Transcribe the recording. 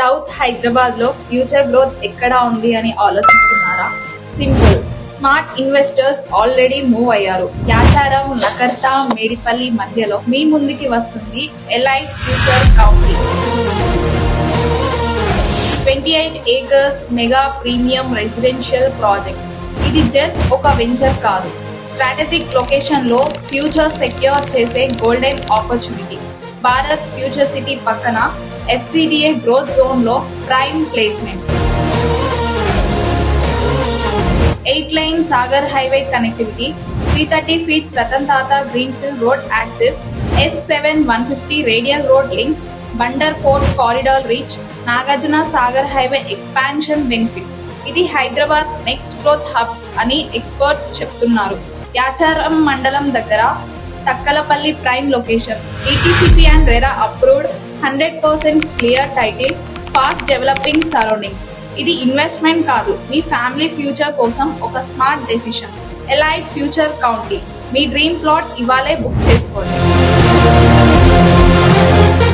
South Hyderabad లో future growth ఎక్కడ ఉంది అని ఆలోచిస్తున్నారా? Simple. Smart investors already move అయ్యారు. యాచారం, నకర్త, మేడిపల్లి మధ్యలో మీ ముందుకి వస్తుంది elite future county. 28 acres mega premium residential project. ఇది జస్ట్ ఒక వెంచర్ కాదు, స్ట్రాటజిక్ లొకేషన్ లో ఫ్యూచర్ సెక్యూర్ చేసే golden opportunity. Bharat future city పక్కన FCDA గ్రోత్ జోన్ లో prime placement. 8 lane Sagar highway connectivity, 330 feet Ratan Tata greenfield road access, S7 150 radial road link, Bandar port corridor reach, Nagarjuna Sagar highway expansion benefit. ఇది Hyderabad next growth hub అని expert చెప్తున్నారు. యాచారం మండలం దగ్గర Takkalapalli prime location, ETCP and RERA approved, 100% clear title, fast developing surroundings. ఇది investment కాదు, మీ family future కోసం ఒక smart decision. Elite future county. మీ డ్రీమ్ ప్లాట్ ఇవాళే బుక్ చేసుకోండి.